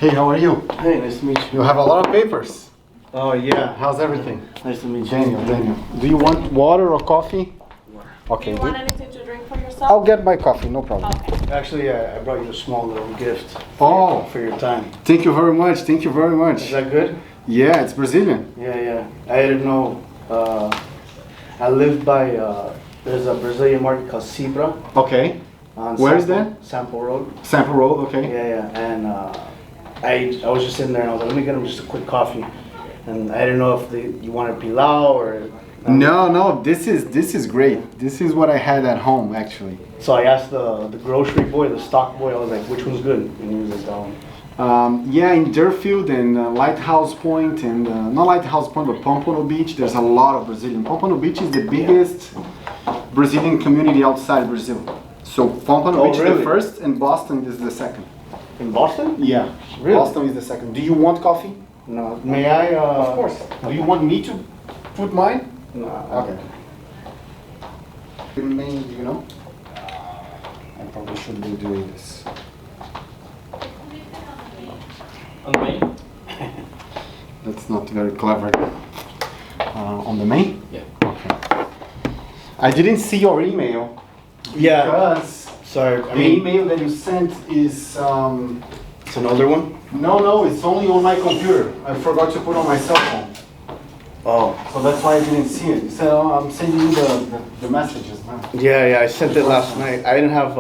Hey, how are you? Hey, nice to meet you. You have a lot of papers. Oh, yeah. How's everything? Nice to meet you. Daniel. Do you want water or coffee? Water. Okay. Do you want anything to drink for yourself? I'll get my coffee, no problem. Okay. Actually, I brought you a small little gift for your time. Thank you very much. Thank you very Is much. that good? Yeah, it's Brazilian. Yeah. I didn't know. I live by, there's a Brazilian market called Cibra. Okay. On Where is Sample- that? Sample Road. Sample Road, okay. Yeah. And I was just sitting there and I was like, let me get him just a quick coffee. And I didn't know if you wanted pilau or... No, this is great. This is what I had at home, actually. So I asked the grocery boy, the stock boy, I was like, which one's good? And he was like, that one. Yeah, in Deerfield and Lighthouse Point and not Lighthouse Point, but Pompano Beach, there's a lot of Brazilian. Pompano Beach is the biggest Brazilian community outside Brazil. So Pompano Beach is the first and Boston is the second. In Boston? Yeah, Really? Boston is the second. Do you want coffee? No. May I? Of course. Do you want me to put mine? No. Okay. Do you know? I probably should be doing this. On the main? That's not very clever. On the main? Yeah. Okay. I didn't see your email. Yeah. Because Sorry. the email that you sent is It's an older one? no, it's only on my computer. I forgot to put on my cell phone. Oh. So that's why I didn't see it. You said, oh, I'm sending you the messages now. Yeah, I sent it last night. I didn't have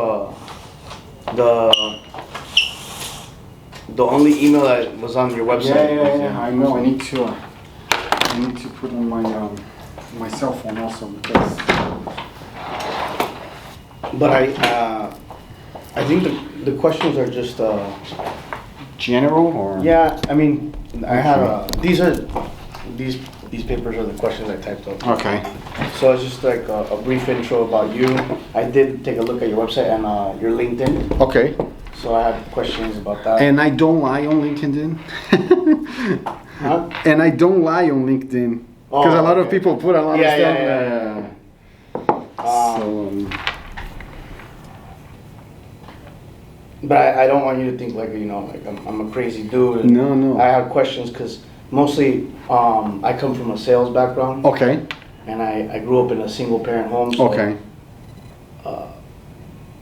the only email that was on your website. Yeah. I know. I need to put on my cell phone also because. But I think the questions are just General or? yeah. I mean, I have these papers are the questions I typed up. Okay. So it's just like a brief intro about you. I did take a look at your website and your LinkedIn. Okay. So I have questions about that. And I don't lie on LinkedIn. Huh? And I don't lie on LinkedIn because a lot of people put a lot of stuff. Yeah. But I don't want you to think like like I'm a crazy dude. And No. I have questions because mostly I come from a sales background. Okay. And I grew up in a single parent home. So, Okay.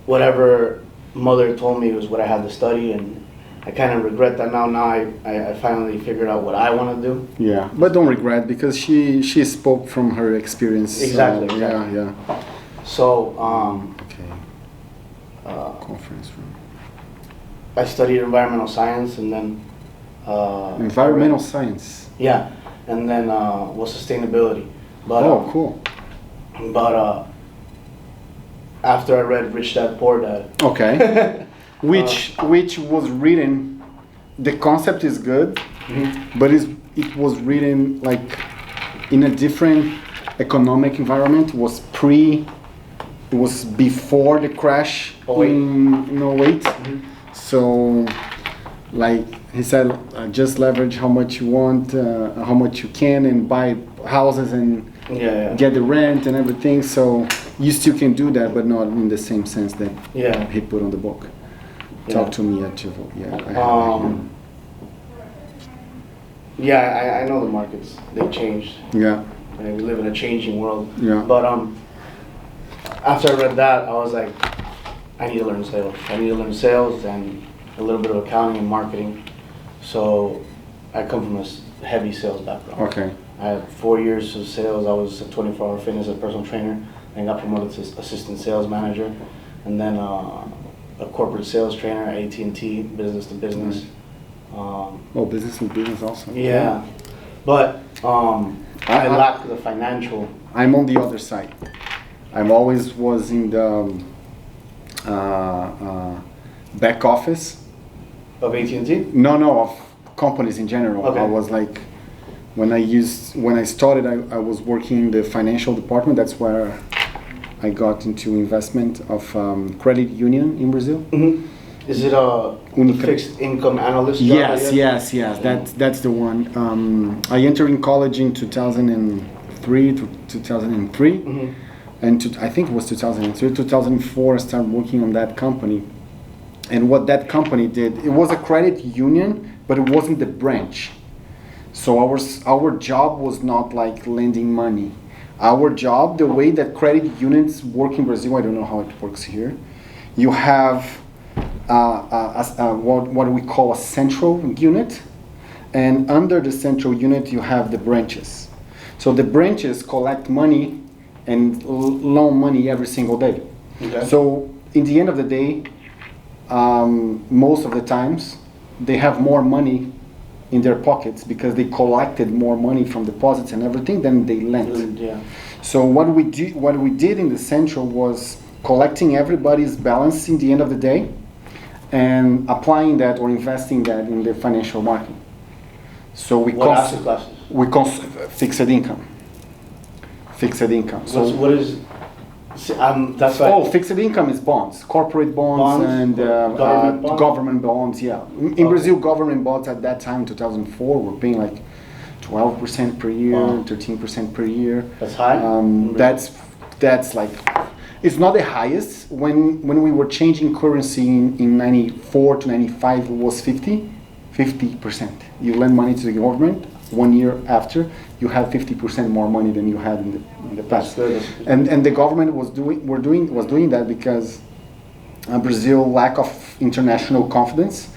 whatever mother told me was what I had to study, and I kind of regret that now. Now I finally figured out what I want to do. Yeah, but don't regret because she spoke from her experience. Exactly. Yeah. So Okay. Conference room. I studied environmental science, and then Environmental science. yeah, and then sustainability. But Cool. but after I read Rich Dad Poor Dad. Okay. which was written. The concept is good, but it was written like in a different economic environment. It was before the crash in 08. So, like he said, just leverage how much you want, how much you can, and buy houses and get the rent and everything. So you still can do that, but not in the same sense that he put on the book. Talk to me at Jevaux. I know the markets. They changed. Yeah. And we live in a changing world. Yeah. But after I read that, I was like, I need to learn sales. I need to learn sales and a little bit of accounting and marketing. So I come from a heavy sales background. Okay. I had 4 years of sales. I was a 24-hour fitness and personal trainer, and got promoted to assistant sales manager, and then a corporate sales trainer at AT&T, business to business. Business to business also. Yeah, but I lack the financial. I'm on the other side. I'm always was in the back office. Of AT&T? No, of companies in general. Okay. I was like, when I started, I was working in the financial department. That's where I got into investment of credit union in Brazil. Mm-hmm. Is it a fixed income analyst job? Yes. That's the one. I entered in college in 2003 to 2003. Mm-hmm. And I think it was 2003, 2004, I started working on that company. And what that company did, it was a credit union, but it wasn't the branch. So our job was not like lending money. Our job, the way that credit unions work in Brazil, I don't know how it works here. You have what we call a central unit, and under the central unit you have the branches. So the branches collect money and loan money every single day. Okay. So in the end of the day, most of the times they have more money in their pockets because they collected more money from deposits and everything than they lent. Yeah. So what we did in the central was collecting everybody's balance in the end of the day and applying that or investing that in the financial market. So What asset classes? Fixed income. Fixed income. So What is? That's why. oh, fixed income is bonds, corporate bonds, and government bonds. Yeah, in Brazil, government bonds at that time, 2004, were paying like 12% per year, 13% per year. That's high. That's like, it's not the highest. When we were changing currency in 94 to 95, it was 50%. You lend money to the government. 1 year after, you have 50% more money than you had in the past. And the government was doing that because Brazil lack of international confidence,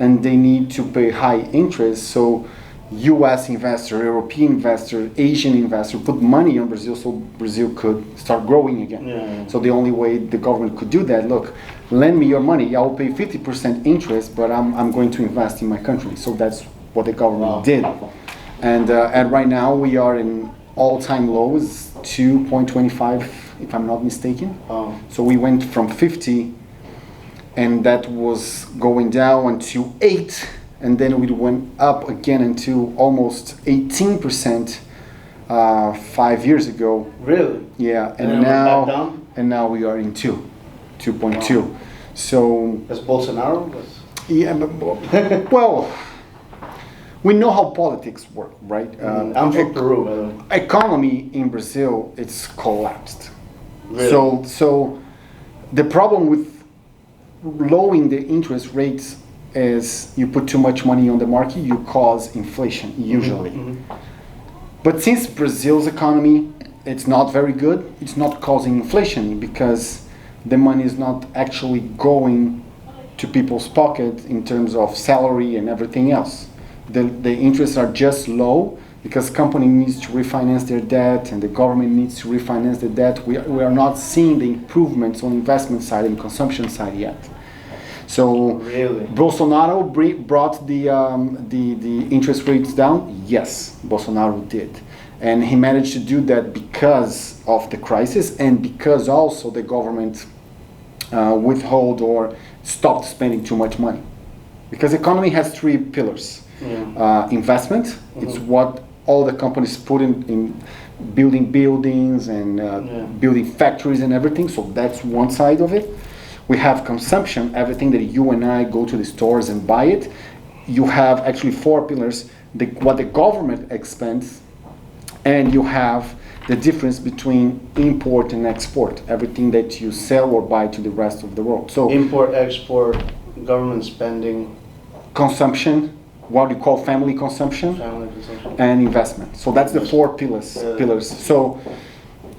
and they need to pay high interest. So U.S. investor, European investor, Asian investor put money on Brazil so Brazil could start growing again. Yeah. So the only way the government could do that, look, lend me your money, I'll pay 50% interest, but I'm going to invest in my country. So that's what the government did. And right now we are in all-time lows, 2.25, if I'm not mistaken. So we went from 50, and that was going down until 8, and then we went up again into almost 18% 5 years ago. Really? Yeah, And then we're back down? now we are in 2.2. So That's Bolsonaro. yeah, but, well. We know how politics work, right? I'm from Peru, by the way. Economy in Brazil, it's collapsed. Really? So the problem with lowering the interest rates is you put too much money on the market, you cause inflation, usually. But since Brazil's economy, it's not very good, it's not causing inflation because the money is not actually going to people's pocket in terms of salary and everything else. The interests are just low because company needs to refinance their debt and the government needs to refinance the debt. We are not seeing the improvements on investment side and consumption side yet. So Really? Bolsonaro brought the interest rates down. Yes, Bolsonaro did, and he managed to do that because of the crisis and because also the government withheld or stopped spending too much money. Because economy has 3 pillars. Investment, it's what all the companies put in building buildings and building factories and everything, so that's one side of it. We have consumption, everything that you and I go to the stores and buy it. You have actually 4 pillars, what the government expends, and you have the difference between import and export, everything that you sell or buy to the rest of the world. So Import, export, government spending, consumption, what we call family consumption, and investment. So that's the 4 pillars. So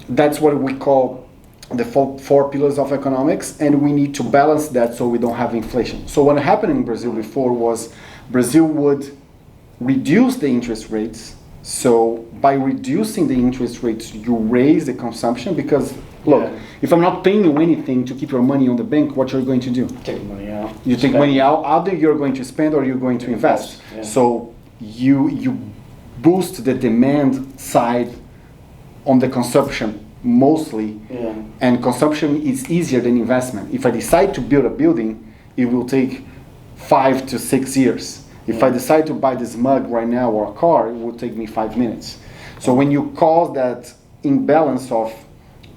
that's what we call the 4 pillars of economics, and we need to balance that so we don't have inflation. So what happened in Brazil before was Brazil would reduce the interest rates. So by reducing the interest rates, you raise the consumption because look, if I'm not paying you anything to keep your money on the bank, what you're going to do? take money out. You take money out, either you're going to spend or you're going to invest. Yeah. So you boost the demand side on the consumption mostly, and consumption is easier than investment. If I decide to build a building, it will take 5 to 6 years. If I decide to buy this mug right now or a car, it will take me 5 minutes. So when you cause that imbalance of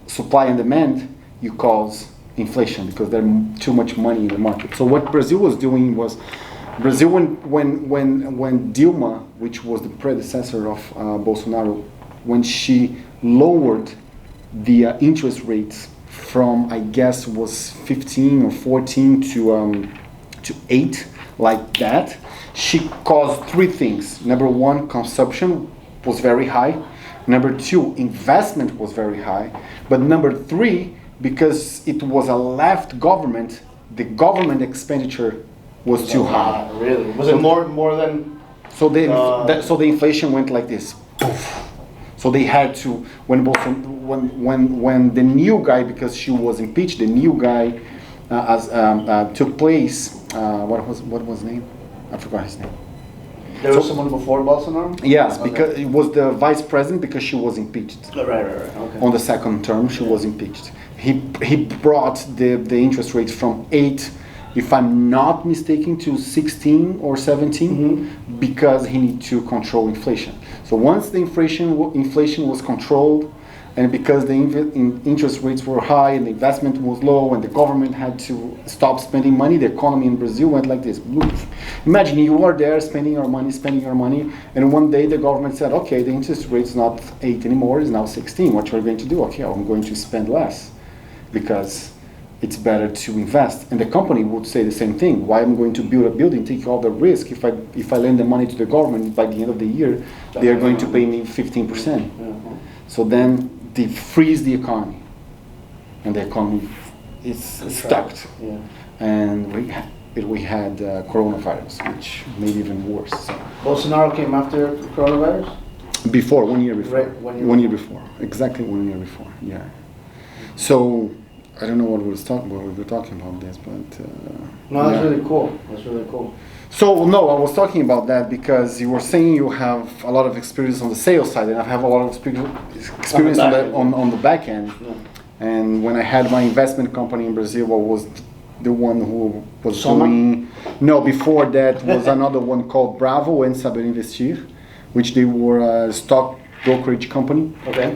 supply and demand, you cause inflation because there's too much money in the market. So what Brazil was doing was, Brazil when Dilma, which was the predecessor of Bolsonaro, when she lowered the interest rates from, I guess, was 15 or 14 to 8, like that. She caused three things. Number one, consumption was very high. Number two, investment was very high. But number three, because it was a left government, the government expenditure was too high. Really? Was it more than? So so the inflation went like this. Poof. So they had to, when the new guy, because she was impeached, the new guy took place. What was his name? I forgot his name. There was someone before Bolsonaro? Yes, because it was the vice president, because she was impeached. Right. Okay. On the second term, she was impeached. He brought the interest rates from 8, if I'm not mistaken, to 16 or 17, because he needed to control inflation. So once the inflation was controlled, and because the interest rates were high and the investment was low and the government had to stop spending money, the economy in Brazil went like this. Imagine you are there spending your money, and one day the government said, okay, the interest rate's not 8 anymore, it's now 16. What you're going to do? Okay, I'm going to spend less because it's better to invest. And the company would say the same thing. Why am I going to build a building, take all the risk? If I lend the money to the government, by the end of the year, they are going to pay me 15%. So then they freeze the economy, and the economy is stuck. Yeah. And we had coronavirus, which made it even worse. So. Bolsonaro came after coronavirus? Before, 1 year before. Right, 1 year. 1 year before. Exactly 1 year before. Yeah. So I don't know what we were talking about this, but no, that's really cool. That's really cool. So no, I was talking about that because you were saying you have a lot of experience on the sales side, and I have a lot of experience on the back end. Yeah. And when I had my investment company in Brazil, I was the one who was Soma? doing. No, before that was another one called Bravo and Saber Investir, which they were a stock brokerage company. Okay.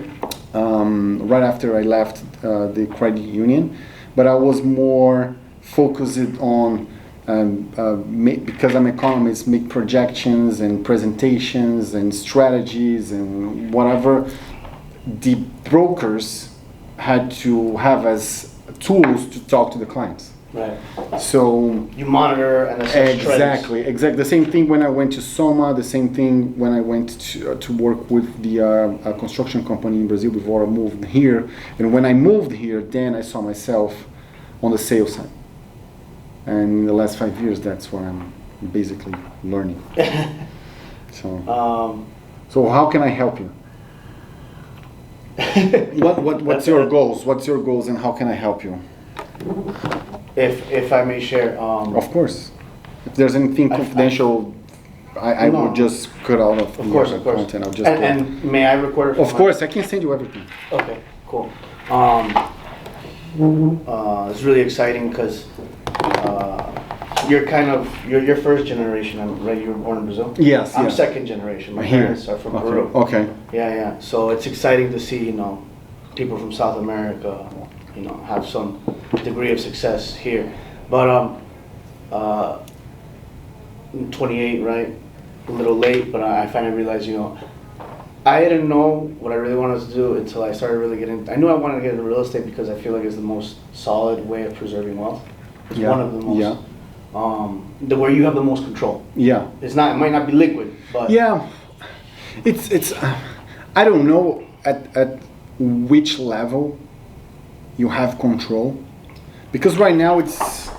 Right after I left the credit union, but I was more focused on. Because I'm an economist, make projections and presentations and strategies and whatever the brokers had to have as tools to talk to the clients. Right. So you monitor and assess exactly. The same thing when I went to Soma. The same thing when I went to work with the construction company in Brazil before I moved here. And when I moved here, then I saw myself on the sales side. And in the last 5 years, that's what I'm basically learning. So how can I help you? What's your goals? What's your goals, and how can I help you? If I may share. Of course. If there's anything confidential, I will just cut out of the content. I'll just and may I record it? Of course, I can send you everything. Okay, cool. It's really exciting because you're first generation, right? You were born in Brazil? Yes. I'm second generation. My parents are from Peru. Okay. Yeah. So it's exciting to see, people from South America, have some degree of success here. But I'm 28, right? A little late, but I finally realized, I didn't know what I really wanted to do until I started really getting. I knew I wanted to get into real estate because I feel like it's the most solid way of preserving wealth. It's one of the most. Where you have the most control. Yeah. It might not be liquid, but. Yeah. It's. I don't know at which level you have control, because right now it's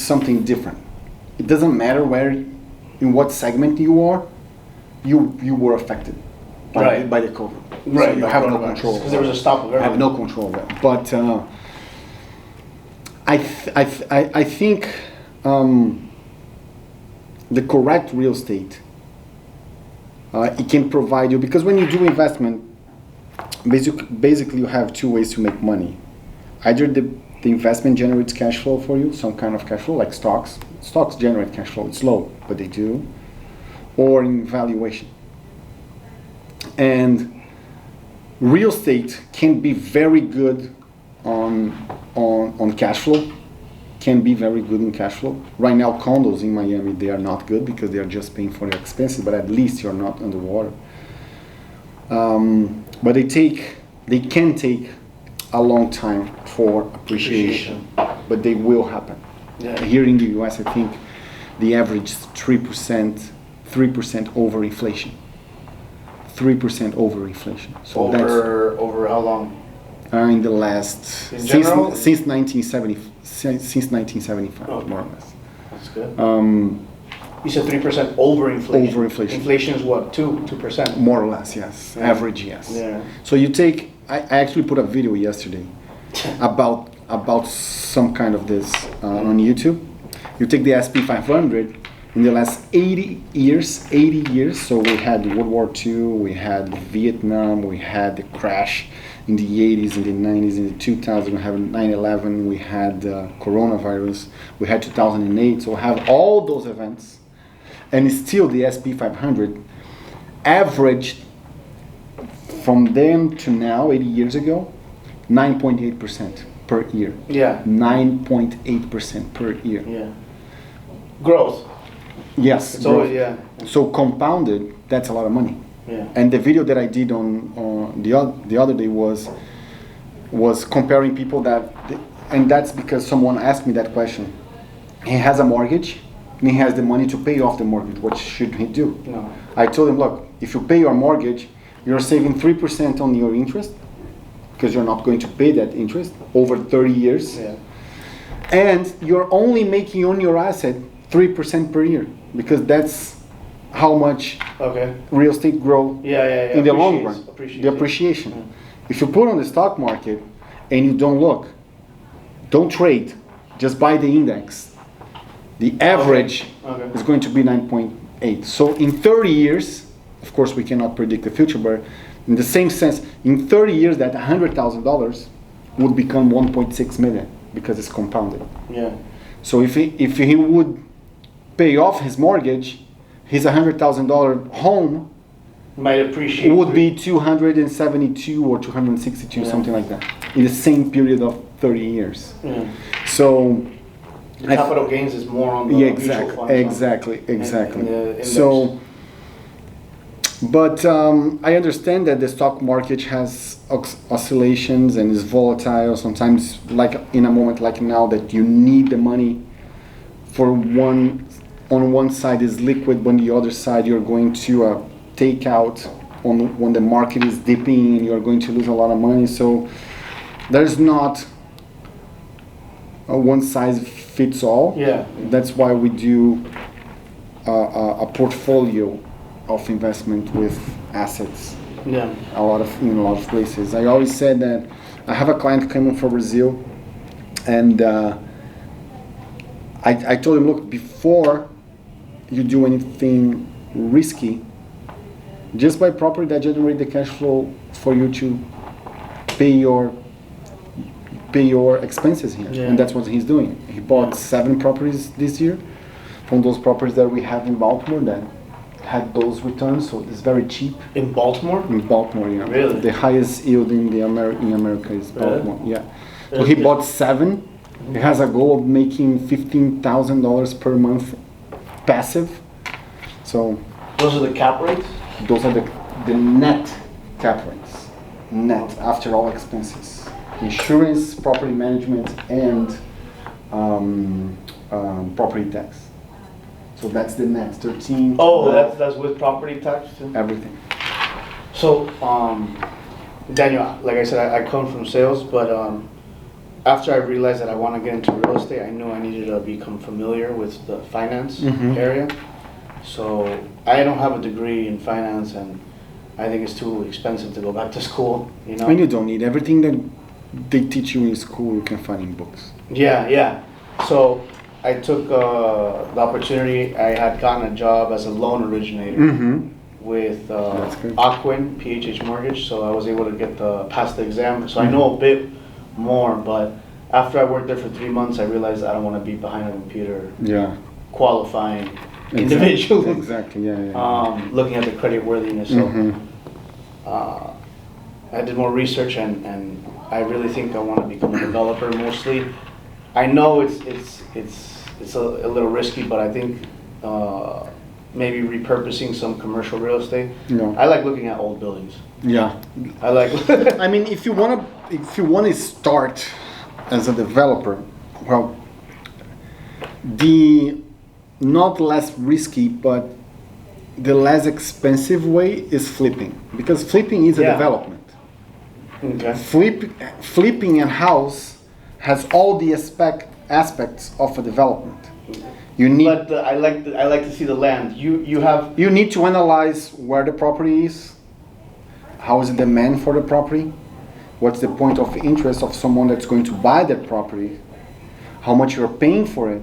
something different. It doesn't matter in what segment you are. You were affected by the COVID. Right. So you have no control. Because there was a stop of everything. I have no control of that. But I think the correct real estate it can provide you, because when you do investment, basically you have two ways to make money. Either the investment generates cash flow for you, some kind of cash flow, like stocks. Stocks generate cash flow. It's low, but they do. Or in valuation. And real estate can be very good on cash flow, can be very good in cash flow. Right now, condos in Miami, they are not good because they are just paying for your expenses, but at least you're not underwater. But they can take a long time for appreciation, but they will happen. Yeah. Here in the US, I think the average is 3% over inflation. 3% over inflation. So over how long? In the last since 1975, Oh, more or less. That's good. You said 3% over inflation. Over inflation. Inflation is what? 2%. More or less, yes. Yeah. Average, yes. Yeah. So you take. I actually put a video yesterday about some kind of this on YouTube. You take the SP 500 in the last 80 years. So we had World War II, we had Vietnam, we had the crash in the 80s, in the 90s, in the 2000s. We have 9/11, we had coronavirus, we had 2008. So we have all those events, and still the SP 500 averaged from then to now, 80 years ago, 9.8% per year. Yeah. 9.8% per year. Yeah. Growth. Yes. So growth. yeah. So compounded, that's a lot of money. Yeah. And the video that I did on the other day was comparing people and that's because someone asked me that question. He has a mortgage, and he has the money to pay off the mortgage. What should he do? No. I told him, look, if you pay your mortgage, you're saving 3% on your interest, because you're not going to pay that interest over 30 years. Yeah. And you're only making on your asset 3% per year, because that's how much real estate grow in the long run. The appreciation. Yeah. If you put on the stock market and you don't trade, just buy the index, the average is going to be 9.8. So in 30 years, of course we cannot predict the future, but in the same sense, in 30 years that $100,000 would become 1.6 million because it's compounded. Yeah. So if he would pay off his mortgage, his $100,000 home might appreciate. It would be 272 or 262, something like that, in the same period of 30 years. Yeah. So the capital gains is more on the mutual funds. Exactly. And So, but I understand that the stock market has oscillations and is volatile. Sometimes, like in a moment like now, that you need the money for on one side is liquid, but on the other side you're going to take out when the market is dipping and you're going to lose a lot of money. So there's not a one size fits all. Yeah. That's why we do a portfolio of investment with assets. Yeah. In a lot of places. I always said that I have a client coming from Brazil, and I told him, look, before you do anything risky, just buy property that generate the cash flow for you to pay your expenses here. Yeah. And that's what he's doing. He bought 7 properties this year from those properties that we have in Baltimore that had those returns, so it's very cheap. In Baltimore? In Baltimore, yeah. Really? The highest yield in America is Baltimore. Really? Yeah. So he bought 7. He has a goal of making $15,000 per month passive. So those are the cap rates? Those are the net cap rates. Net after all expenses. Insurance, property management, and property tax. So that's the net 13. Oh, that's with property tax too? Everything. So, Daniel, like I said, I come from sales, but after I realized that I want to get into real estate, I knew I needed to become familiar with the finance area. So I don't have a degree in finance, and I think it's too expensive to go back to school. You know. And you don't need everything that they teach you in school. You can find in books. Yeah. So I took the opportunity. I had gotten a job as a loan originator with Acompanhe, PHH Mortgage. So I was able to pass the exam. So I know a bit more. But after I worked there for 3 months, I realized I don't want to be behind a computer. Yeah. Qualifying individuals. Exactly. Yeah. Looking at the credit worthiness. So I did more research, and I really think I want to become a developer mostly. I know it's a little risky, but I think maybe repurposing some commercial real estate. Yeah. I like looking at old buildings. Yeah. I like. I mean, if you want to if you want to start as a developer, well, the not less risky, but the less expensive way is flipping, because flipping is a development. Okay. Flipping a house has all the aspects of a development. You need. But I like to see the land. You need to analyze where the property is, how is the demand for the property, what's the point of interest of someone that's going to buy that property, how much you're paying for it,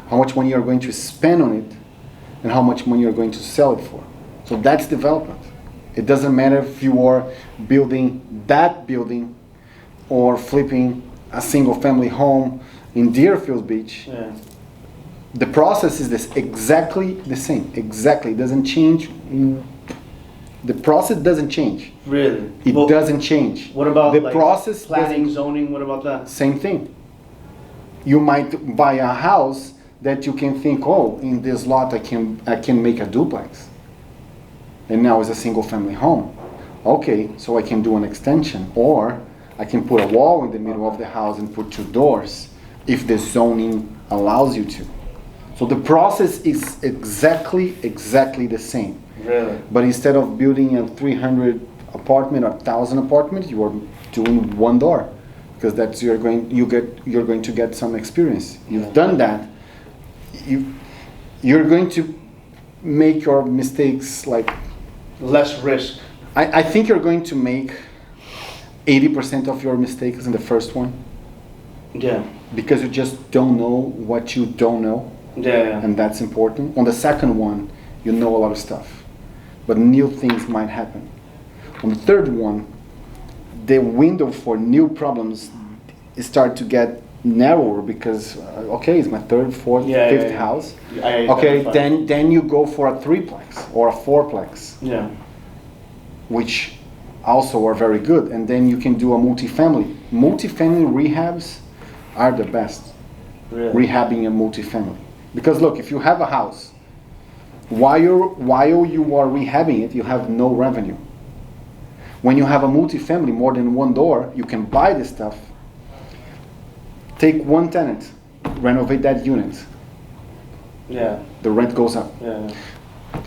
how much money you're going to spend on it, and how much money you're going to sell it for. So that's development. It doesn't matter if you are building that building or flipping a single family home in Deerfield Beach. Yeah. The process is exactly the same. Exactly. It doesn't change. The process doesn't change. Really? It doesn't change. What about the process? Planning, zoning, what about that? Same thing. You might buy a house that you can think, oh, in this lot I can make a duplex. And now it's a single family home. Okay, so I can do an extension, or I can put a wall in the middle of the house and put 2 doors if the zoning allows you to. So the process is exactly the same. Really? But instead of building a 300 apartment or 1,000 apartment, you are doing 1 door, because that's you're going to get some experience. You've done that. You're going to make your mistakes like less risk. I think you're going to make 80% of your mistakes in the first one. Yeah. Because you just don't know what you don't know. Yeah. And that's important. On the second one, you know a lot of stuff, but new things might happen. On the third one, the window for new problems start to get narrower, because okay, it's my third, fourth, fifth house. Okay, then you go for a 3-plex or a 4-plex. Yeah. Which also are very good, and then you can do a multifamily. Multifamily rehabs are the best. Really? Rehabbing a multifamily, because look, if you have a house, while you are rehabbing it, you have no revenue. When you have a multifamily, more than 1 door, you can buy this stuff. Take 1 tenant, renovate that unit. Yeah. The rent goes up. Yeah.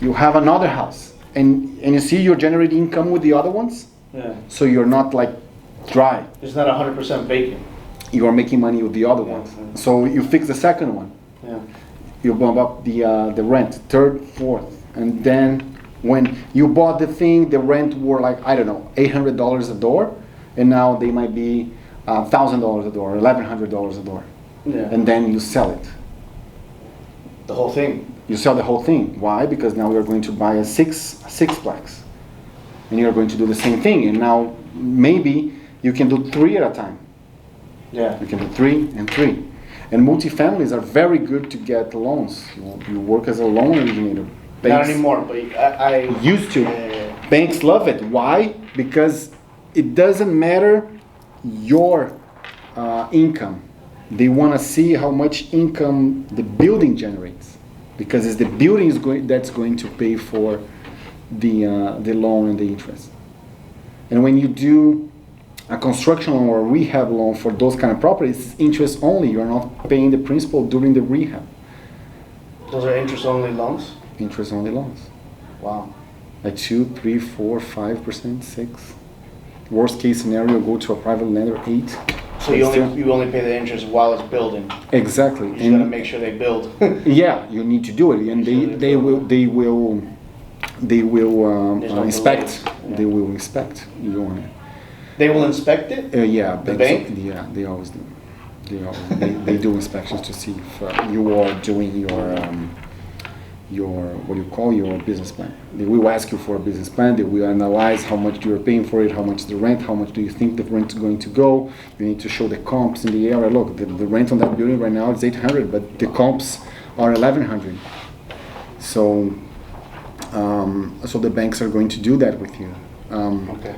You have another house, and you see you're generating income with the other ones. Yeah. So you're not like dry. It's not 100% vacant. You are making money with the other ones. Yeah. So you fix the second one. Yeah. You bump up the rent, third, fourth, and then when you bought the thing, the rent were like, I don't know, $800 a door, and now they might be $1,000 a door, $1,100 a door. Yeah. And then you sell it. The whole thing. You sell the whole thing. Why? Because now you're going to buy a sixplex, and you're going to do the same thing. And now maybe you can do 3 at a time. Yeah. You can do 3 and 3. And multifamilies are very good to get loans. You work as a loan originator. Not anymore, but I used to. Banks love it. Why? Because it doesn't matter your income. They want to see how much income the building generates, because it's the building that's going to pay for the loan and the interest. And when you do a construction loan or a rehab loan for those kind of properties, it's interest only. You're not paying the principal during the rehab. Those are interest only loans? Interest only loans. Wow. Like 2, 3, 4, 5%, 6. Worst case scenario, go to a private lender, 8. So you only pay the interest while it's building. Exactly. You just gotta make sure they build. Yeah, you need to do it, and they will inspect. Yeah. They will inspect you on it. They will inspect it? Yeah. The bank? Yeah, they always do. They do inspections to see if you are doing your what do you call your business plan. They will ask you for a business plan. They will analyze how much you are paying for it, how much the rent, how much do you think the rent is going to go. You need to show the comps in the area. Look, the rent on that building right now is $800, but the comps are $1,100. So the banks are going to do that with you. Okay.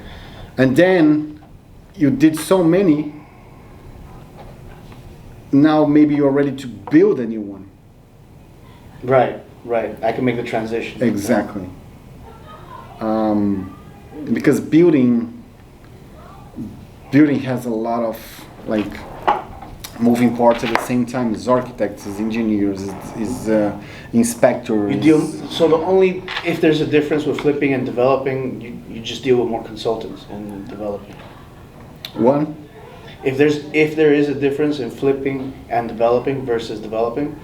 And then you did so many. Now maybe you're ready to build a new one. Right. I can make the transition. Exactly. Because building building has a lot of like moving parts at the same time. It's architects, it's engineers, it's inspectors. You deal, so the only, if there's a difference with flipping and developing, you just deal with more consultants in developing. What? If there is a difference in flipping and developing versus developing,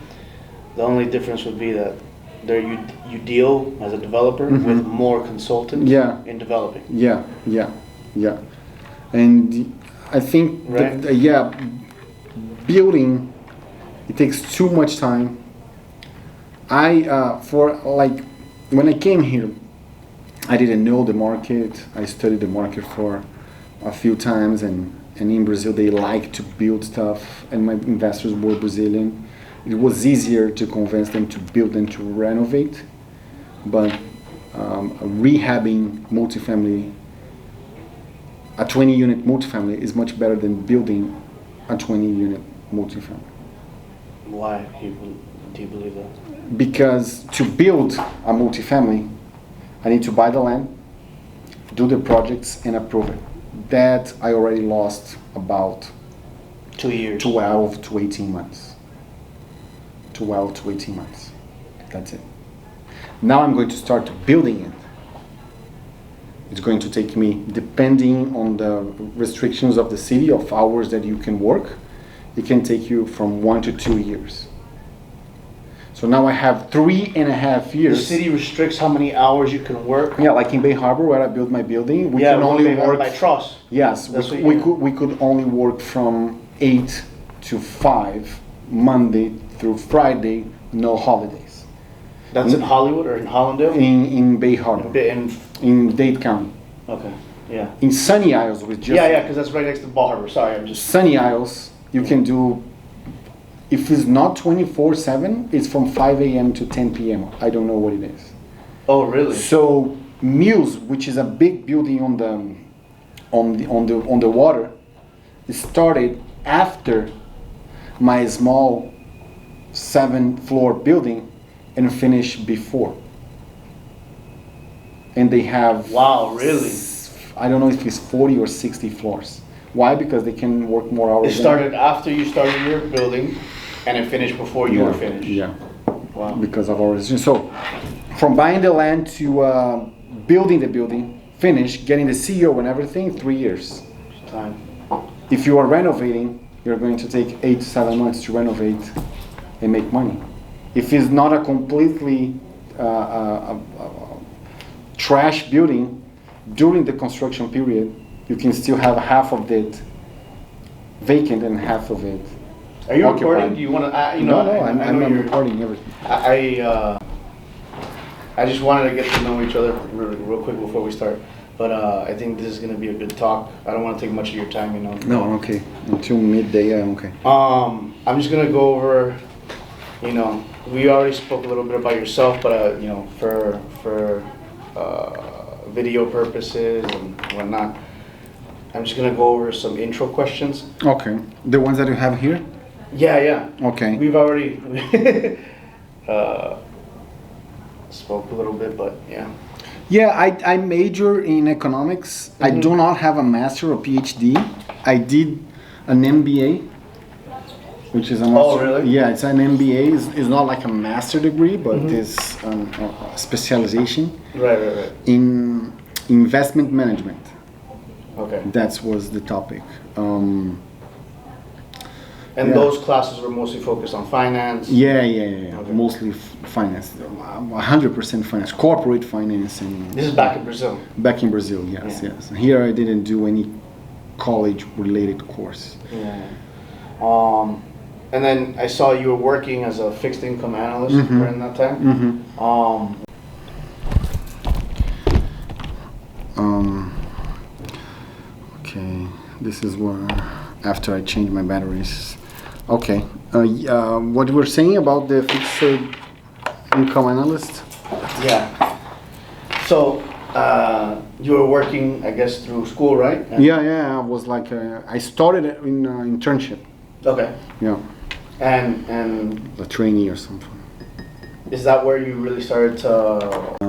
the only difference would be that there you deal as a developer with more consultants in developing. Yeah. And I think Right. building, it takes too much time. For like when I came here, I didn't know the market. I studied the market for a few times, and in Brazil they like to build stuff, and my investors were Brazilian. It was easier to convince them to build than to renovate, but rehabbing multifamily, a 20-unit multifamily is much better than building a 20-unit multifamily. Why do you believe that? Because to build a multifamily, I need to buy the land, do the projects, and approve it. That I already lost about 2 years. 12 to 18 months. 12 to 18 months. That's it. Now I'm going to start building it. It's going to take me, depending on the restrictions of the city, of hours that you can work, it can take you from 1 to 2 years. So now I have 3.5 years. The city restricts how many hours you can work. Yeah, like in Bay Harbor where I built my building, we Yeah, can well, only they have work by trust. Yes, That's what we could only work from 8 to 5, Monday through Friday, no holidays. That's in Hollywood or in Hollandale? In Bay Harbor, in Dade County. Okay, yeah. In Sunny Isles, with just Yeah, because that's right next to Ball Harbor. Sorry, I'm just... Sunny Isles, you can do, if it's not 24/7, it's from 5 a.m. to 10 p.m. I don't know what it is. Oh, really? So Mills, which is a big building on the water, it started after my small 7-floor building and finished before. And they have Wow, really? I don't know if it's 40 or 60 floors. Why? Because they can work more hours. It started after you started your building, and it finished before you were finished. Yeah. Wow. Because of our decision. So, from buying the land to building the building, finish, getting the CEO and everything, 3 years. Time. If you are renovating, you're going to take 8 to 7 months to renovate and make money. If it's not a completely trash building, during the construction period, you can still have half of it vacant and half of it Are you occupied. recording? Do you want to? I'm recording everything. I just wanted to get to know each other real quick before we start. But I think this is going to be a good talk. I don't want to take much of your time, you know. No, I'm okay. Until midday, I'm okay. I'm just going to go over, you know, we already spoke a little bit about yourself, but, you know, for video purposes and whatnot, I'm just going to go over some intro questions. Okay. The ones that you have here? Yeah. Okay. We've already spoke a little bit, but yeah. Yeah, I major in economics. I do not have a master or PhD. I did an MBA, which is a master. Oh, really? Yeah, it's an MBA. It's not like a master degree, but it's a specialization Right. in investment management. Okay. That was the topic. And Yeah. those classes were mostly focused on finance? Yeah. Okay. Mostly finance, 100% finance, corporate finance, and This is back in Brazil? back in Brazil. Yes. Yeah. Here I didn't do any college-related course. Yeah. And then I saw you were working as a fixed income analyst during that time? Okay, this is where after I changed my batteries. Okay, what you were saying about the fixed income analyst? Yeah. So, you were working, I guess, through school, right? Yeah, I was like, I started in internship. Okay. Yeah, And a trainee or something. is that where you really started to...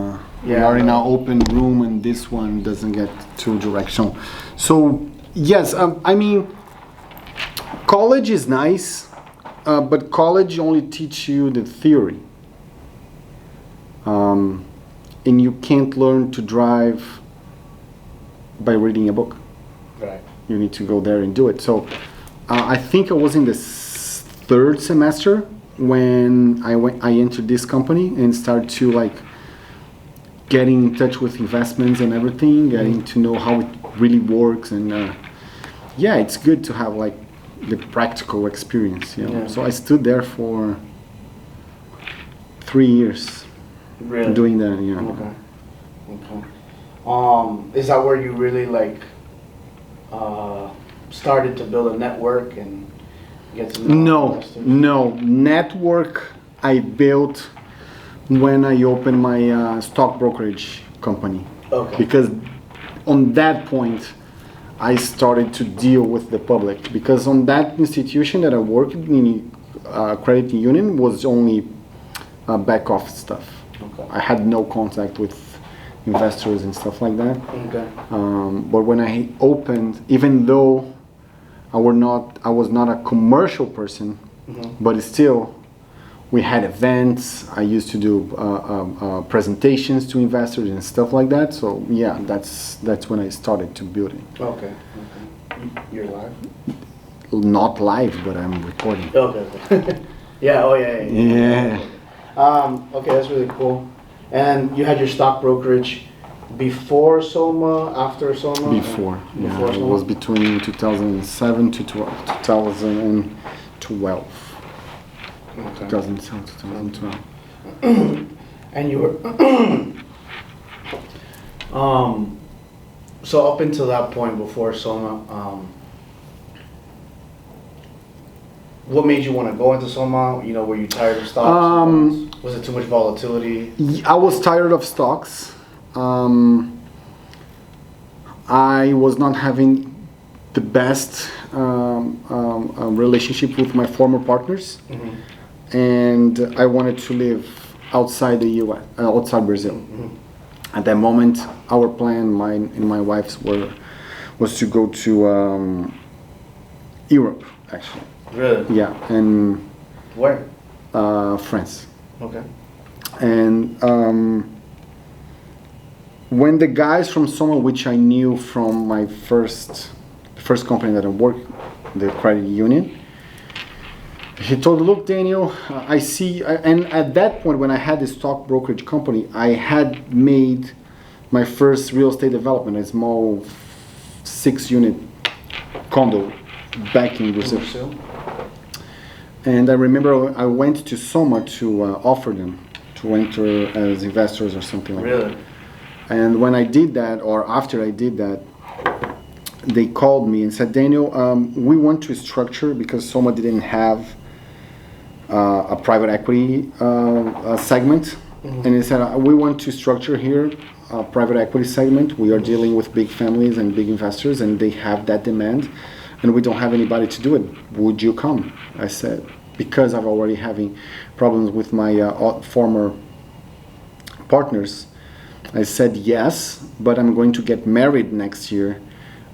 We are in our open room, and this one doesn't get too directional. So Yes, I mean, college is nice, but college only teach you the theory. And you can't learn to drive by reading a book. Right. You need to go there and do it. So I think I was in the third semester when I entered this company and started to like getting in touch with investments and everything, getting to know how it really works, and yeah, it's good to have like the practical experience. You know? Yeah. So I stood there for 3 years Really? doing that. You know. Okay. Is that where you really like started to build a network and get to know investors? No. Network I built when I opened my stock brokerage company. Okay. Because on that point, I started to deal with the public. Because on that institution that I worked in, credit union, was only back office stuff. Okay. I had no contact with investors and stuff like that. Okay. But when I opened, even though I was not a commercial person, but still, we had events. I used to do presentations to investors and stuff like that. So yeah, that's when I started to build it. Okay. You're live? Not live, but I'm recording. Okay. Yeah. Oh yeah. Yeah. Okay, that's really cool. And you had your stock brokerage before Soma, after Soma? Before Before it Soma? was between 2007 to 2012. Okay. 2007 to 2012. And you were so up until that point before Soma, what made you want to go into Soma? You know, were you tired of stocks? Was it too much volatility? I was tired of stocks. I was not having the best relationship with my former partners, and I wanted to live outside the U.S., outside Brazil. At that moment, our plan, mine and my wife's, was to go to Europe, actually. Really? Yeah, and Where? France. Okay. And when the guys from Soma, which I knew from my first company that I worked, the credit union, he told, look, Daniel, I see, and at that point when I had this stock brokerage company, I had made my first real estate development, a small 6-unit condo back in Brazil. And I remember I went to Soma to offer them to enter as investors or something like that. Really? And when I did that, or after I did that, they called me and said, Daniel, we want to structure, because Soma didn't have a private equity segment. And they said, we want to structure here a private equity segment. We are dealing with big families and big investors, and they have that demand. And we don't have anybody to do it. Would you come? I said, because I'm already having problems with my former partners. I said yes, but I'm going to get married next year.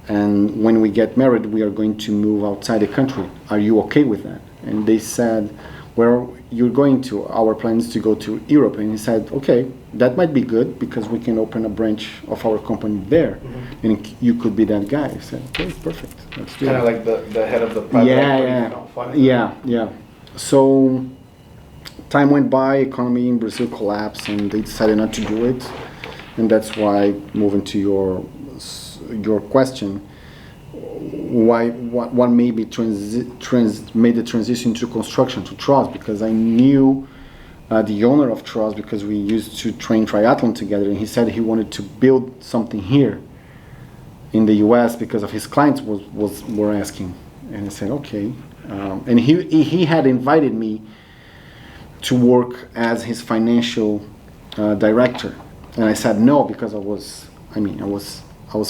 And when we get married, we are going to move outside the country. Are you okay with that? And they said, where you're going to? Our plan is to go to Europe. And he said, okay, that might be good, because we can open a branch of our company there. And you could be that guy. I said, okay, perfect. Let's do it. Kind of like the head of the private equity fund. Yeah. So time went by, economy in Brazil collapsed, and they decided not to do it. And that's why, moving to your question, what made me made the transition to construction, to Trust, because I knew the owner of Trust, because we used to train triathlon together, and he said he wanted to build something here in the U.S. because of his clients were asking. And I said, okay. And he had invited me to work as his financial director. And I said no, because I was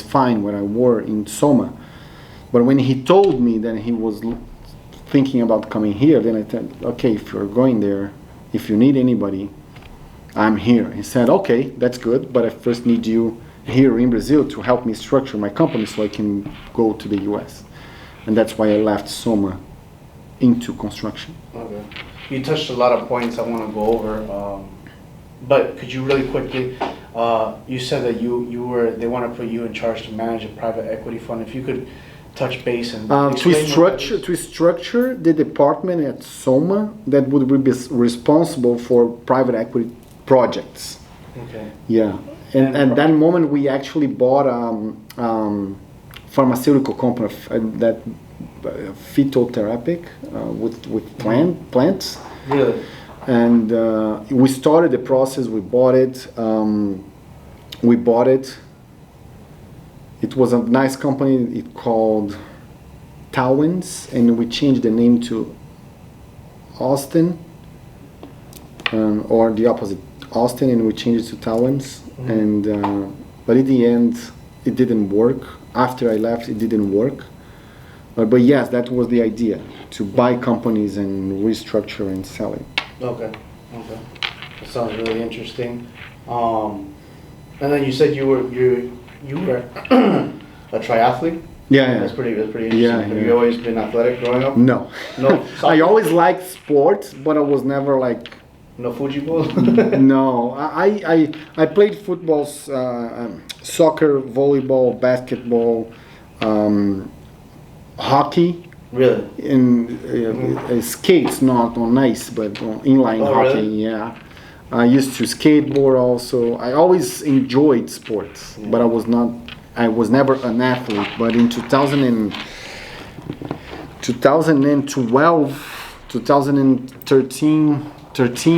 fine when I were in Soma. But when he told me that he was thinking about coming here, then I said, okay, if you're going there, if you need anybody, I'm here. He said, okay, that's good, but I first need you here in Brazil to help me structure my company so I can go to the US. And that's why I left Soma into construction. Okay. You touched a lot of points I want to go over, but could you really quickly, you said that they want to put you in charge to manage a private equity fund. If you could touch base and to structure the department at Soma that would be responsible for private equity projects. Okay. Yeah, and at that moment we actually bought pharmaceutical company that phytotherapic with plants. Really? And we started the process. We bought it. It was a nice company. It called Towins, and we changed the name to Austin, or the opposite, Austin, and we changed it to Towins. Mm-hmm. And but in the end, it didn't work. After I left, it didn't work. But yes, that was the idea, to buy companies and restructure and sell it. Okay. That sounds really interesting. And then you said you were a triathlete? Yeah. That's pretty interesting. Yeah, Have you always been athletic growing up? No. No. I always liked sports, but I was never like. No Fuji ball? No, I played football, soccer, volleyball, basketball, hockey. Really? In skates, not on ice, but on inline hockey. Really? Yeah. I used to skateboard also. I always enjoyed sports, but I was never an athlete. But in 2012, 2013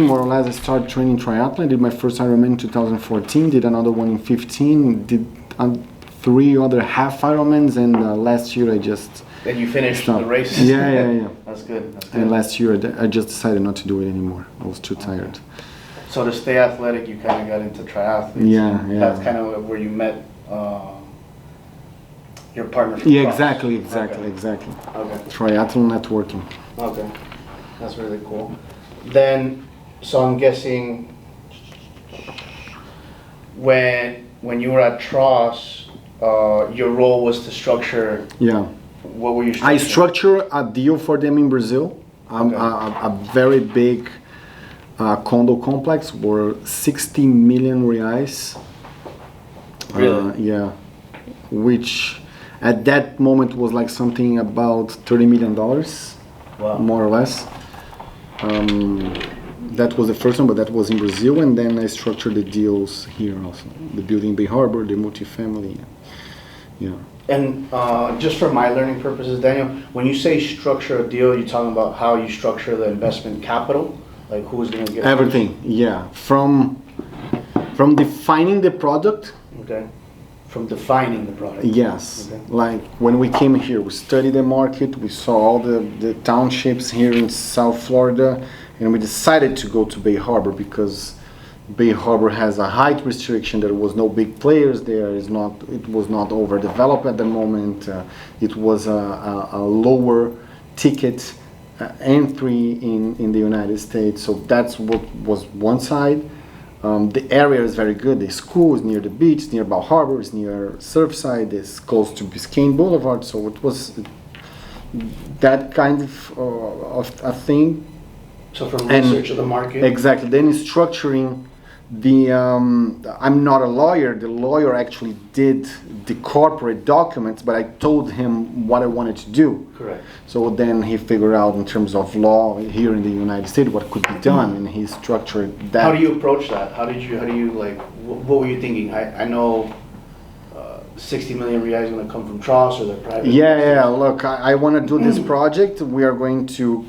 more or less, I started training triathlon. I did my first Ironman in 2014, did another one in 15, did 3 other half Ironmans, and last year I just... Then you finished the race? Yeah. That's good. And last year I just decided not to do it anymore. I was too tired. So to stay athletic, you kind of got into triathletes. Yeah. That's kind of where you met your partner. Yeah, exactly. Okay. Triathlon networking. Okay, that's really cool. Then, so I'm guessing when you were at Tross, your role was to structure. Yeah. What were you? I structured a deal for them in Brazil. A very big condo complex were 60 million reais. Really? Yeah. Which at that moment was like something about $30 million. Wow. More or less. That was the first one, but that was in Brazil, and then I structured the deals here also. The building Bay Harbor, the multifamily. Yeah. And just for my learning purposes, Daniel, when you say structure a deal, you're talking about how you structure the investment capital? Like who's going to get everything? Yeah. From defining the product. Okay. From defining the product. Yes. Okay. Like when we came here, we studied the market, we saw all the townships here in South Florida, and we decided to go to Bay Harbor because Bay Harbor has a height restriction. There was no big players there. It was not overdeveloped at the moment. It was a lower ticket entry in the United States. So that's what was one side. The area is very good. The school is near the beach, near Bal Harbor, it's near Surfside, it's close to Biscayne Boulevard. So it was that kind of a thing. So from research of the market? Exactly. Then structuring the, I'm not a lawyer. The lawyer actually did the corporate documents, but I told him what I wanted to do. Correct. So then he figured out in terms of law here in the United States what could be done, and he structured that. How do you approach that? How do you like, what were you thinking? I know 60 million reais is going to come from Tross or the private. Yeah. Look, I want to do this project. We are going to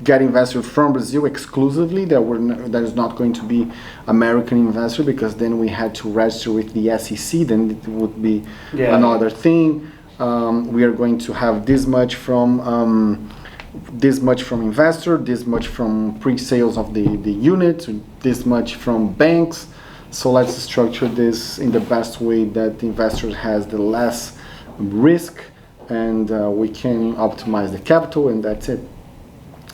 get investors from Brazil exclusively. There is not going to be American investor because then we had to register with the SEC. Then it would be another thing. We are going to have this much from investor, this much from pre-sales of the unit, this much from banks. So let's structure this in the best way that the investor has the less risk, and we can optimize the capital, and that's it.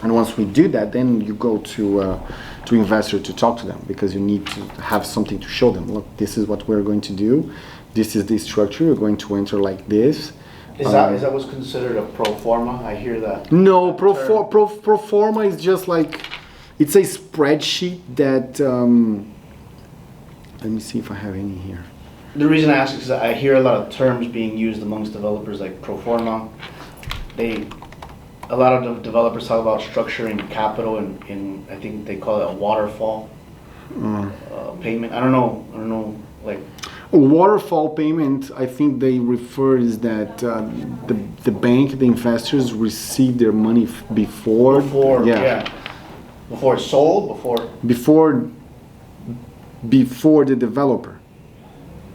And once we do that, then you go to to investor to talk to them, because you need to have something to show them. Look, this is what we're going to do. This is the structure. You're going to enter like this. Is that what's considered a pro forma? I hear that. No, pro forma is just like, it's a spreadsheet that, let me see if I have any here. The reason I ask is because I hear a lot of terms being used amongst developers, like pro forma. A lot of the developers talk about structuring capital in I think they call it a waterfall payment. I don't know, like. A waterfall payment, I think they refer is that the bank, the investors receive their money before it's sold, before the developer.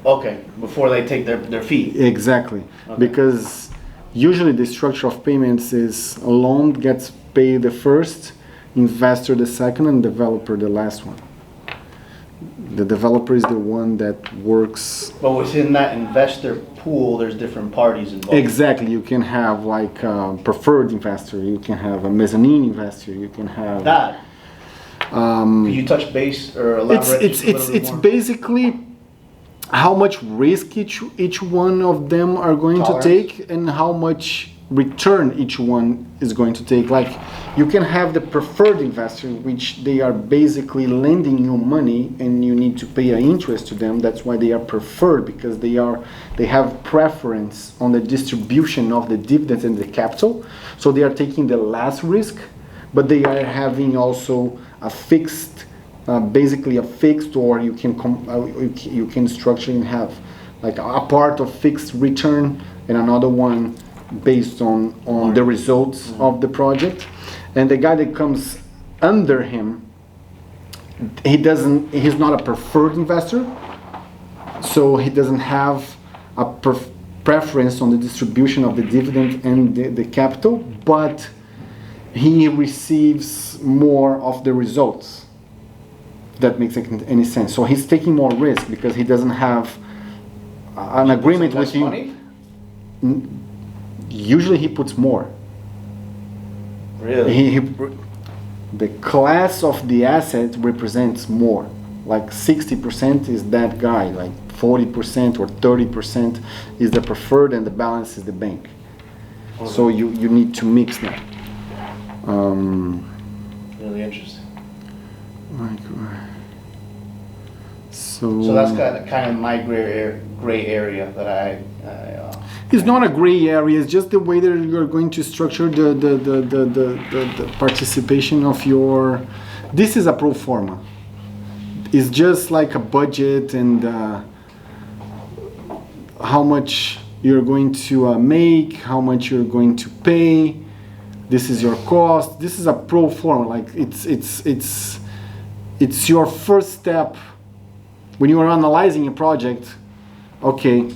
Okay, before they take their fee. Exactly, okay. Because usually the structure of payments is a loan gets paid the first, investor the second, and developer the last one. The developer is the one that works. But within that investor pool, there's different parties involved. Exactly. You can have like a preferred investor. You can have a mezzanine investor. You can have that. Could you touch base or elaborate? It's basically how much risk each one of them are going to take, and how much return each one is going to take. Like, you can have the preferred investor, which they are basically lending you money and you need to pay an interest to them. That's why they are preferred, because they have preference on the distribution of the dividends and the capital. So they are taking the less risk, but they are having also a fixed, basically a fixed, or you can structure and have like a part of fixed return and another one based on the results of the project. And the guy that comes under him, he's not a preferred investor, so he doesn't have a preference on the distribution of the dividend and the capital, but he receives more of the results. If that makes any sense. So he's taking more risk because he doesn't have an agreement with you. Money? Usually he puts more. Really? The class of the asset represents more. Like 60% is that guy, like 40% or 30% is the preferred, and the balance is the bank. Okay. So you need to mix that. Really interesting. So that's kind of my gray area that I it's not a gray area. It's just the way that you're going to structure the participation of your. This is a pro forma. It's just like a budget and how much you're going to make, how much you're going to pay. This is your cost. This is a pro forma. Like it's your first step when you are analyzing a project. Okay,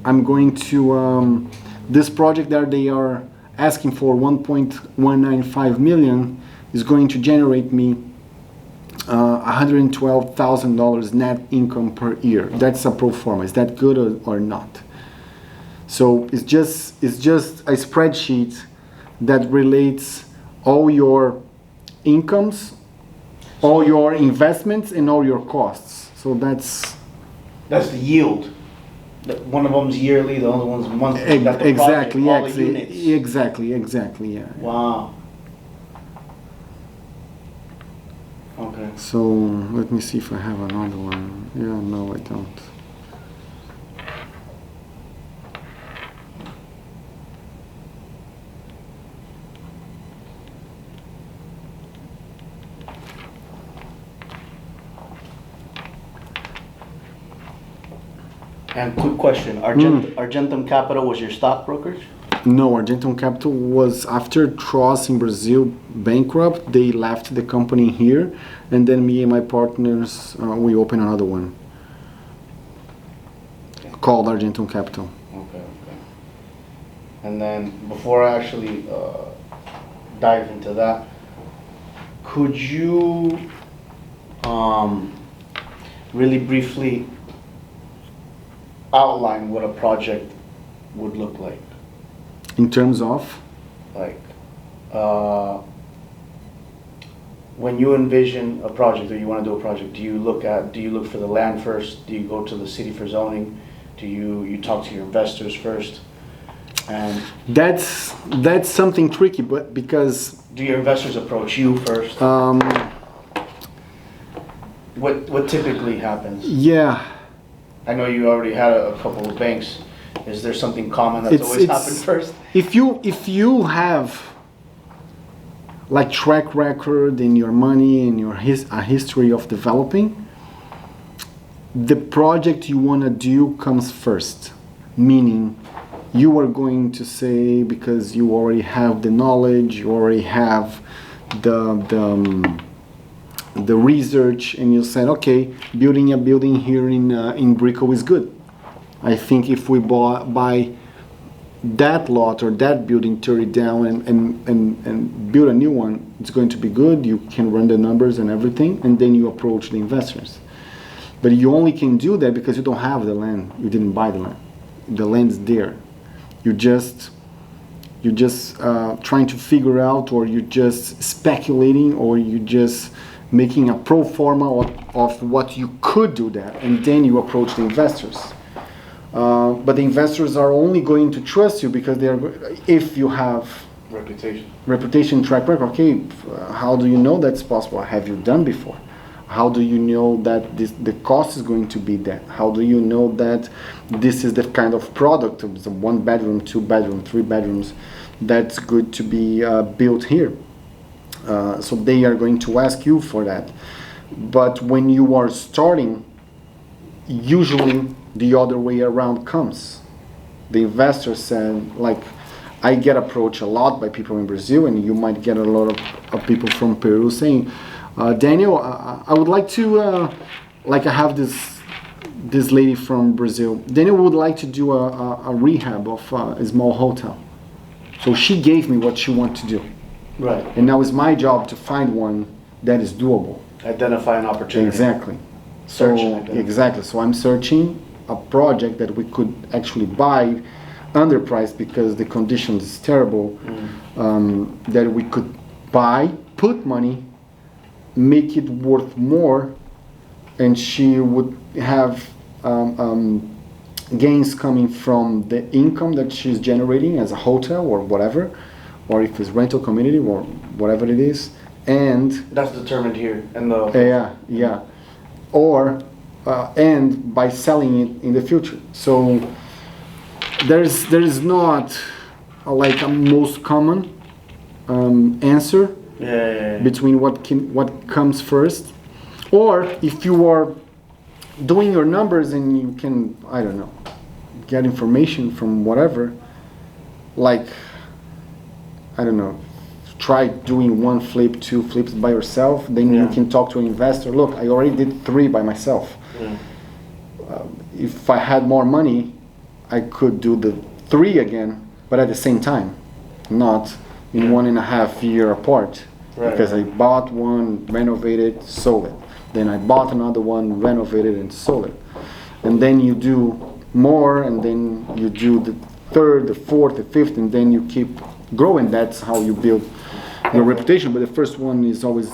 I'm going to this project that they are asking for 1.195 million is going to generate me $112,000 net income per year. That's a pro forma. Is that good or not? So it's just a spreadsheet that relates all your incomes, all your investments, and all your costs. So that's the yield. One of them's yearly, the other one's monthly. Exactly, project, exactly, yeah. Wow. Okay. So let me see if I have another one. Yeah, no, I don't. And quick question, Argentum Capital was your stockbrokers? No, Argentum Capital was after Tross in Brazil bankrupt. They left the company here, and then me and my partners, we opened another one called Argentum Capital. Okay. And then before I actually dive into that, could you really briefly outline what a project would look like? In terms of? Like, when you envision a project or you want to do a project, do you look for the land first? Do you go to the city for zoning? Do you talk to your investors first? And that's something tricky, but because do your investors approach you first? What typically happens? Yeah. I know you already had a couple of banks. Is there something common that's always happened first? If you have like track record in your money and a history of developing, the project you want to do comes first. Meaning, you are going to say, because you already have the knowledge, you already have the research, and you said, okay, building a building here in Brickell is good. I think if we buy that lot or that building, tear it down and build a new one, it's going to be good. You can run the numbers and everything, and then you approach the investors. But you only can do that because you don't have the land. You didn't buy the land. The land's there. You're just trying to figure out, or you're just speculating, or you're just making a pro forma of what you could do that, and then you approach the investors. But the investors are only going to trust you because if you have reputation, track record. Okay, how do you know that's possible? Have you done before? How do you know that the cost is going to be that? How do you know that this is the kind of product, it's a 1 bedroom, 2 bedroom, 3 bedrooms, that's good to be built here? So they are going to ask you for that. But when you are starting, usually the other way around comes. The investor said, like, I get approached a lot by people in Brazil, and you might get a lot of people from Peru saying, Daniel, I would like to, I have this lady from Brazil. Daniel would like to do a rehab of a small hotel. So she gave me what she wants to do. Right. And now it's my job to find one that is doable. Identify an opportunity. Exactly. Exactly. So I'm searching a project that we could actually buy underpriced because the condition is terrible, that we could buy, put money, make it worth more, and she would have gains coming from the income that she's generating as a hotel or whatever, or if it's rental community or whatever it is, and that's determined here in the or and by selling it in the future. So there is not like a most common answer between what comes first, or if you are doing your numbers and you can, I don't know, get information from whatever, like, I don't know, try doing 1 flip, 2 flips by yourself, then you can talk to an investor. Look, I already did 3 by myself. If I had more money, I could do the 3 again, but at the same time, not in 1.5 year apart. Right. Because I bought one, renovated, sold it. Then I bought another one, renovated, and sold it. And then you do more, and then you do the 3rd, the 4th, the 5th, and then you keep growing. That's how you build your reputation. But the first one is always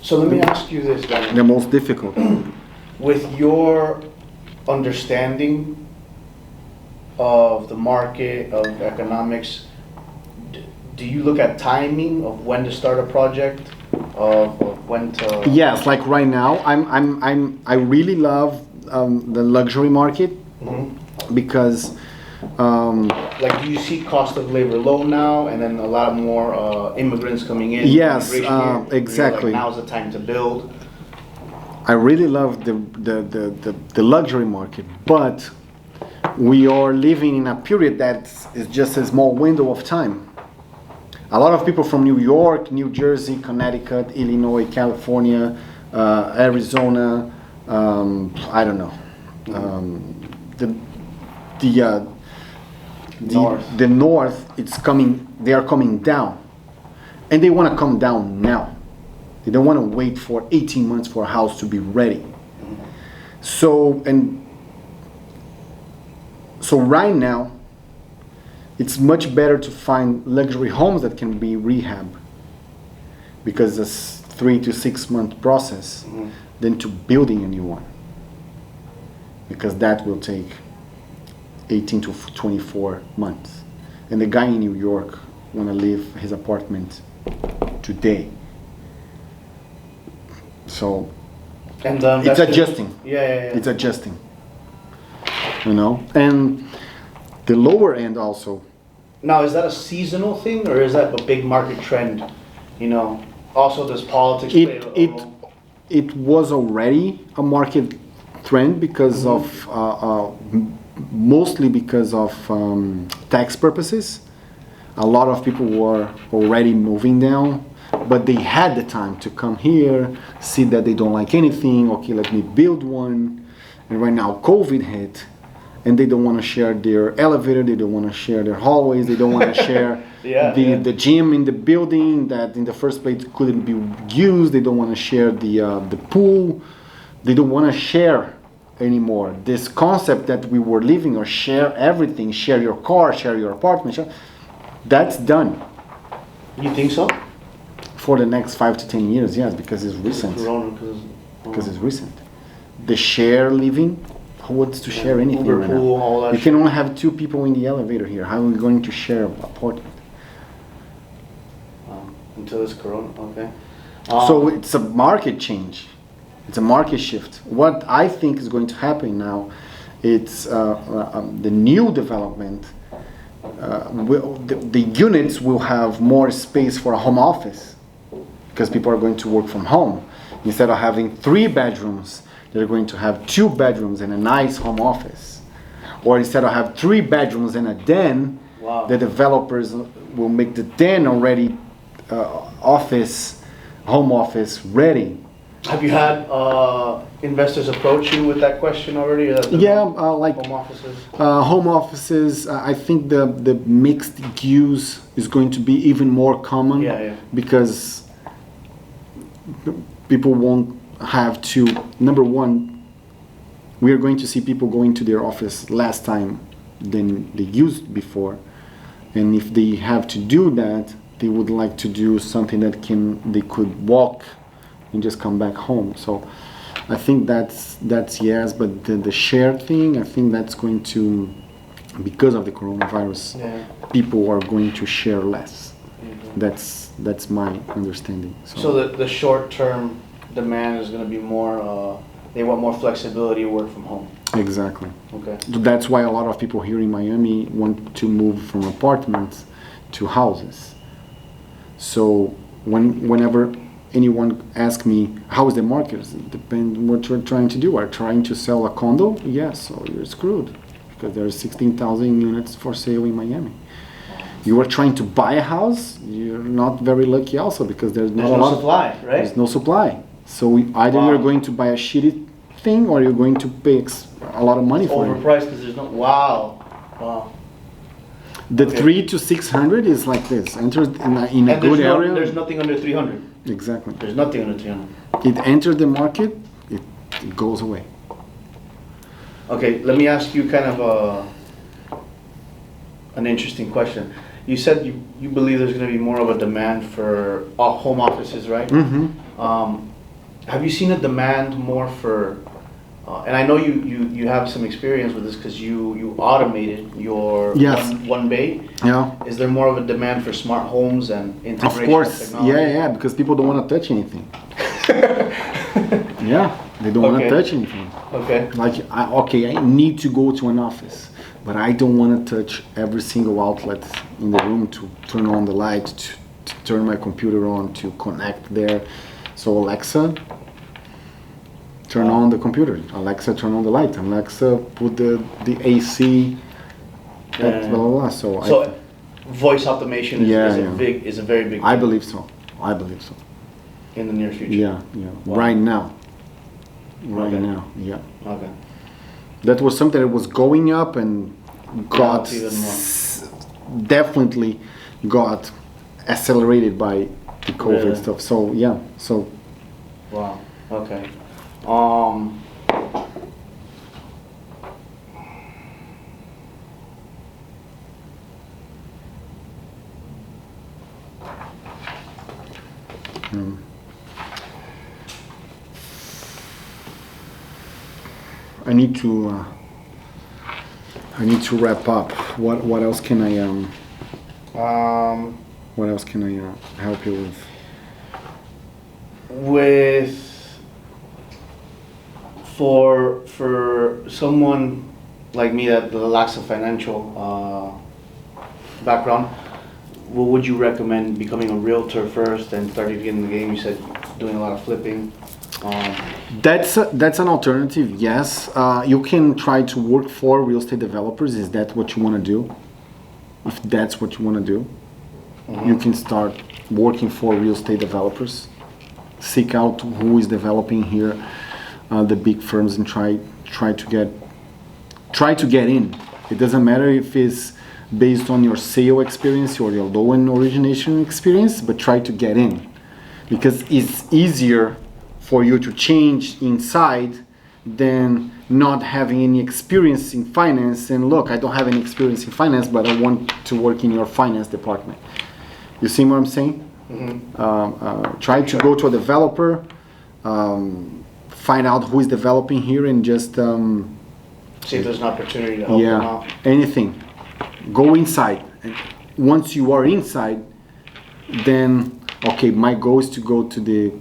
so let me ask you this, Daniel. The most difficult. With your understanding of the market, of economics, do you look at timing of when to start a project, of when to? Yes, like right now, I really love the luxury market because. Like, do you see cost of labor low now, and then a lot more immigrants coming in? Yes, exactly. Like, now's the time to build. I really love the luxury market, but we are living in a period that is just a small window of time. A lot of people from New York, New Jersey, Connecticut, Illinois, California, Arizona, I don't know, the north, they are coming down, and they want to come down now. They don't want to wait for 18 months for a house to be ready. So right now, it's much better to find luxury homes that can be rehab, because 3 to 6 month process than to building a new one, because that will take 18 to 24 months. And the guy in New York want to leave his apartment today. So And it's adjusting. Yeah. It's adjusting. You know, and the lower end also. Now, is that a seasonal thing, or is that a big market trend? You know, also does politics play a role? It was already a market trend because of mostly because of tax purposes. A lot of people were already moving down, but they had the time to come here, see that they don't like anything. Okay, let me build one. And right now, COVID hit, and they don't want to share their elevator, they don't want to share their hallways, they don't want to share the gym in the building that in the first place couldn't be used, they don't want to share the pool, they don't want to share anymore. This concept that we were living, or share everything, share your car, share your apartment, that's done. You think so? For the next 5 to 10 years, yes, because it's recent. Because it's recent. The share living, who wants to share anything Uber right pool, now? all that You can only have 2 people in the elevator here. How are we going to share an apartment? Until this Corona, okay. So it's a market change. It's a market shift. What I think is going to happen now, it's the new development. The units will have more space for a home office because people are going to work from home. Instead of having 3 bedrooms, they're going to have 2 bedrooms and a nice home office. Or instead of have 3 bedrooms and a den, the developers will make the den already home office ready. Have you had investors approach you with that question already? Like home offices. Home offices. I think the mixed use is going to be even more common because people won't have to. Number one, we are going to see people going to their office less time than they used before, and if they have to do that, they would like to do something that they could walk and just come back home. So I think that's yes, but the shared thing, I think that's going to, because of the coronavirus, people are going to share less. That's my understanding. So the short term demand is going to be more. They want more flexibility, work from home. Exactly. Okay. That's why a lot of people here in Miami want to move from apartments to houses. So whenever anyone asks me, how is the market? It depends on what you're trying to do. Are you trying to sell a condo? Yes, so you're screwed because there are 16,000 units for sale in Miami. You are trying to buy a house, you're not very lucky also because there's no supply, right? There's no supply. So either you're going to buy a shitty thing or you're going to pay a lot of money for it. Overpriced because there's no. Wow. The 300 to 600 is like this. Entered in a good area. There's nothing under 300. Exactly. There's nothing under 300. It entered the market, it goes away. Okay, let me ask you kind of an interesting question. You said you believe there's going to be more of a demand for home offices, right? Mm-hmm. Have you seen a demand more for, and I know you have some experience with this because you automated your one bay. Yeah. Is there more of a demand for smart homes and integration of course, technology? yeah, because people don't want to touch anything. Yeah, they don't want to touch anything. Okay. Like, I need to go to an office, but I don't want to touch every single outlet in the room to turn on the light, to turn my computer on, to connect there. So Alexa, turn on the computer. Alexa, turn on the light. Alexa, put the AC. Blah, blah, blah. So voice automation is a very big thing. I believe so. In the near future. Yeah. Wow. Right now. Now, yeah. Okay. That was something that was going up and definitely got accelerated by the COVID stuff. So yeah. Wow. Okay. I need to wrap up. What else can I what else can I help you with? For someone like me that lacks a financial background, what would you recommend? Becoming a realtor first and starting to get in the game? You said doing a lot of flipping. That's an alternative. Yes, you can try to work for real estate developers. Is that what you want to do? If that's what you want to do, you can start working for real estate developers. Seek out who is developing here, the big firms, and try to get in. It doesn't matter if it's based on your sale experience or your loan origination experience, but try to get in, because it's easier for you to change inside than not having any experience in finance. And look, I don't have any experience in finance, but I want to work in your finance department. You see what I'm saying? Try to go to a developer, find out who is developing here, and just see if there's an opportunity to help them out. Anything. Go inside. And once you are inside, then okay, my goal is to go to the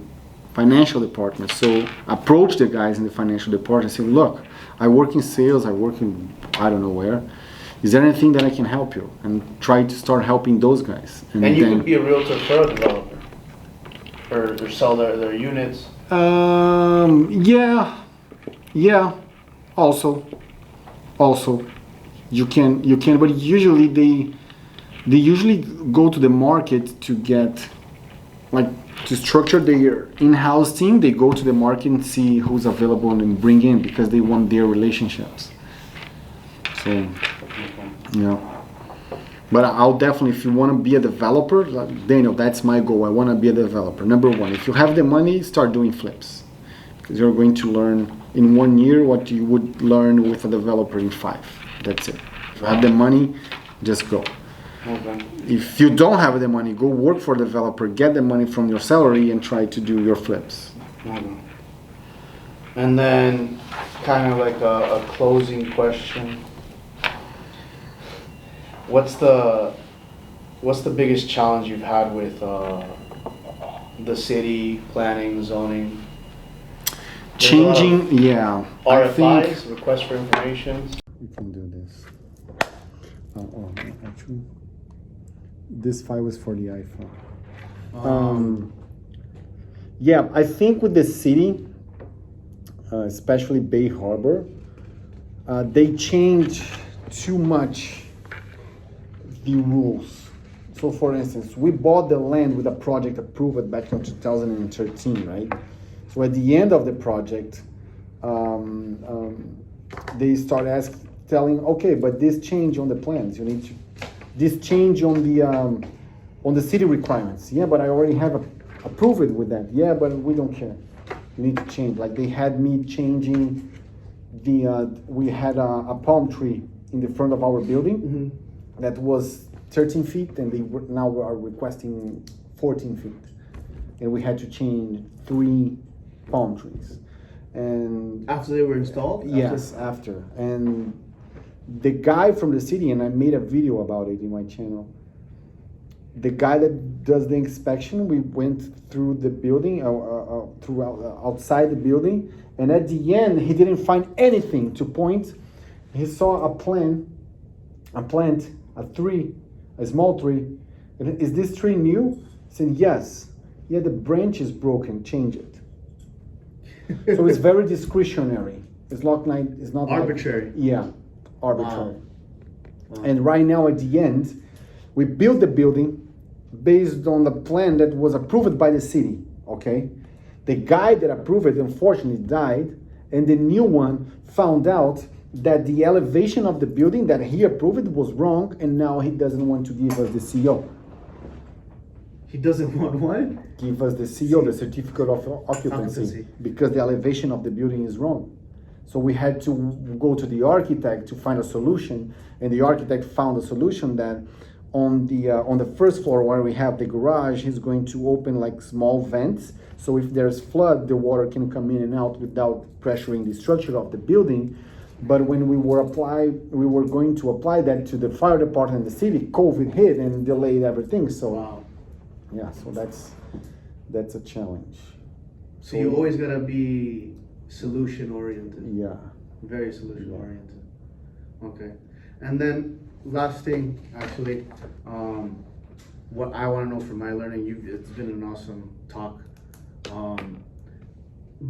financial department. So approach the guys in the financial department and say, look, I work in sales, I work in I don't know where. Is there anything that I can help you? And try to start helping those guys. And you could be a realtor for a developer, or sell their units. Yeah. Also, you can, but usually they usually go to the market to get, like, to structure their in-house team. They go to the market and see who's available and bring in, because they want their relationships. So, yeah. But I'll definitely, if you want to be a developer, like Daniel, that's my goal. I want to be a developer. Number one, if you have the money, start doing flips, because you're going to learn in 1 year what you would learn with a developer in 5. That's it. If you have the money, just go. Okay. If you don't have the money, go work for a developer, get the money from your salary, and try to do your flips. Okay. And then, kind of like a closing question. What's the biggest challenge you've had with the city planning, zoning? Changing, yeah. RFIs, request for information. We can do this. Actually, this file was for the iPhone. Yeah, I think with the city, especially Bay Harbor, they change too much the rules. So for instance, we bought the land with a project approved back in 2013, right? So at the end of the project, they start telling, okay, but this change on the plans, you need to, this change on the city requirements. Yeah, but I already have approved it with that. Yeah, but we don't care. You need to change. Like they had me changing we had a palm tree in the front of our building that was 13 feet, and they now are requesting 14 feet. And we had to change 3 palm trees. And after they were installed? Yes, after. And the guy from the city, and I made a video about it in my channel, the guy that does the inspection, we went through the building, outside the building, and at the end, he didn't find anything to point. He saw a plant, a tree, a small tree. And is this tree new? He said, yes. Yeah, the branch is broken, change it. So it's very discretionary. It's not arbitrary. Arbitrary. Wow. And right now at the end, we built the building based on the plan that was approved by the city, okay? The guy that approved it unfortunately died, and the new one found out that the elevation of the building that he approved was wrong, and now he doesn't want to give us the CO. He doesn't want what? Give us the CO, the certificate of occupancy, because the elevation of the building is wrong. So we had to go to the architect to find a solution, and the architect found a solution that on the first floor where we have the garage, he's going to open like small vents. So if there's flood, the water can come in and out without pressuring the structure of the building. But when we were going to apply that to the fire department in the city, COVID hit and delayed everything. So Wow. yeah, so that's a challenge. So you always gotta be solution oriented. Yeah. Very solution oriented. Okay. And then last thing, actually, what I want to know from my learning, it's been an awesome talk.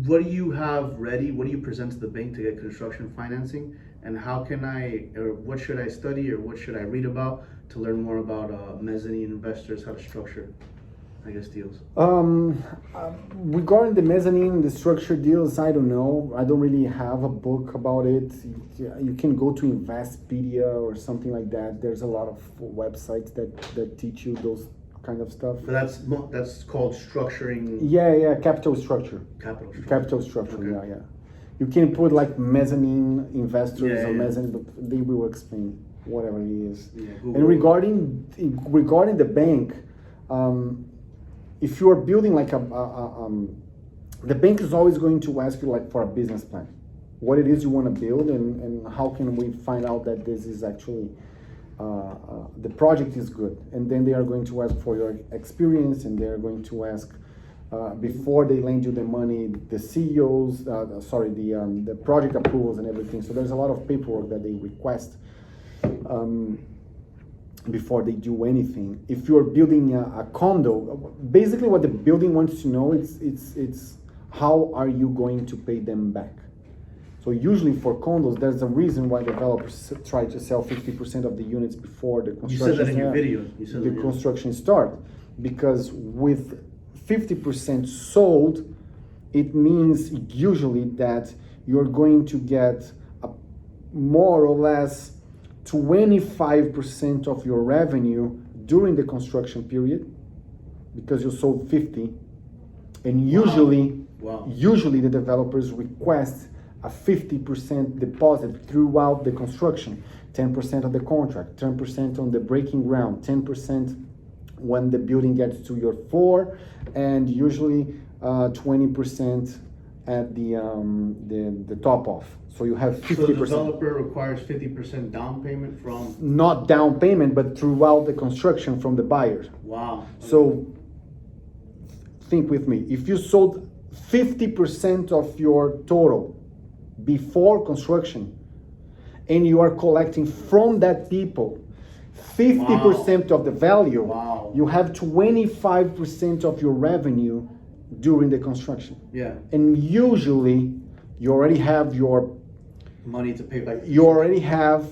What do you have ready? What do you present to the bank to get construction financing? And how can or what should I study, or what should I read about to learn more about mezzanine investors, how to structure, I guess, deals? Regarding the mezzanine, the structured deals, I don't know. I don't really have a book about it. You can go to Investpedia or something like that. There's a lot of websites that teach you those kind of stuff. But that's called structuring. Yeah, capital structure. Capital structure. Okay. Yeah. You can put like mezzanine investors or Yeah. mezzanine, but they will explain whatever it is. Yeah, Google. And regarding the bank, if you are building like the bank is always going to ask you like for a business plan, what it is you want to build, and how can we find out that this is actually the project is good. And then they are going to ask for your experience, and they are going to ask before they lend you the money, the CEOs, the project approvals and everything. So there's a lot of paperwork that they request before they do anything. If you're building a condo, basically what the building wants to know it's how are you going to pay them back. So usually for condos, there's a reason why developers try to sell 50% of the units before the construction. You said that in your video. You said the construction start, because with 50% sold, it means usually that you're going to get a more or less 25% of your revenue during the construction period, because you sold 50, and usually the developers request a 50% deposit throughout the construction, 10% of the contract, 10% on the breaking ground, 10% when the building gets to your floor, and usually 20% at the top off. So you have 50%. So the developer requires 50% down payment from? Not down payment, but throughout the construction from the buyers. Wow. So think with me. If you sold 50% of your total before construction, and you are collecting from that people 50% of the value, you have 25% of your revenue during the construction. Yeah. And usually you already have your money to pay back. You already have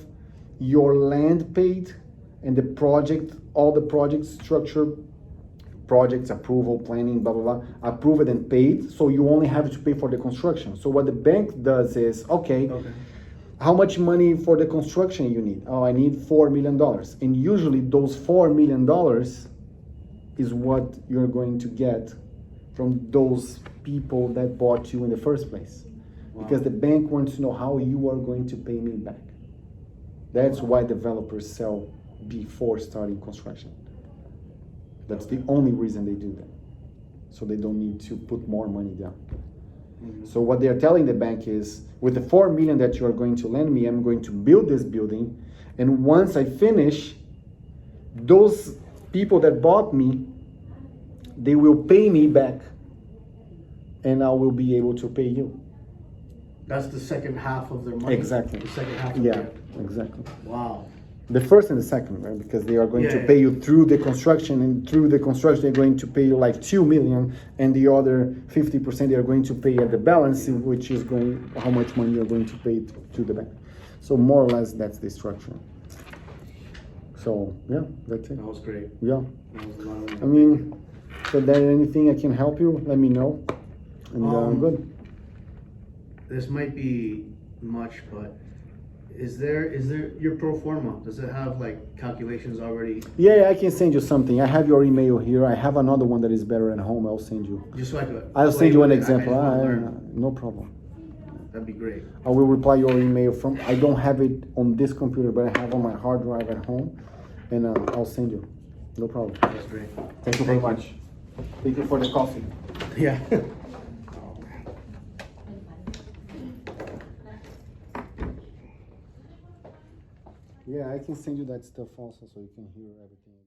your land paid, and the project, all the project structure, projects approval, planning, blah, blah, blah, approved and paid. So you only have to pay for the construction. So what the bank does is, okay, how much money for the construction you need? Oh, I need $4 million. And usually those $4 million is what you're going to get from those people that bought you in the first place. Wow. Because the bank wants to know how you are going to pay me back. That's why developers sell before starting construction. That's the only reason they do that. So they don't need to put more money down. Mm-hmm. So what they're telling the bank is, with the $4 million that you are going to lend me, I'm going to build this building, and once I finish, those people that bought me, they will pay me back, and I will be able to pay you. That's the second half of their money. Exactly. The second half of their... exactly. Wow. The first and the second, right? Because they are going to pay you through the construction, and through the construction they're going to pay you like $2 million, and the other 50% they are going to pay at the balance, which is how much money you're going to pay to the bank. So more or less that's the structure. So yeah, that's it. That was great. Yeah. That was a lot of I mean, so there anything I can help you, let me know. And good. This might be much, but is there your pro forma? Does it have like calculations already? Yeah, I can send you something. I have your email here. I have another one that is better at home. I'll send you. Just so I could. I'll send you an example. No problem. That'd be great. I will reply your email from. I don't have it on this computer, but I have on my hard drive at home, and I'll send you. No problem. That's great. Thank you very much. Thank you for the coffee. Yeah. Yeah, I can send you that stuff also so you can hear everything again.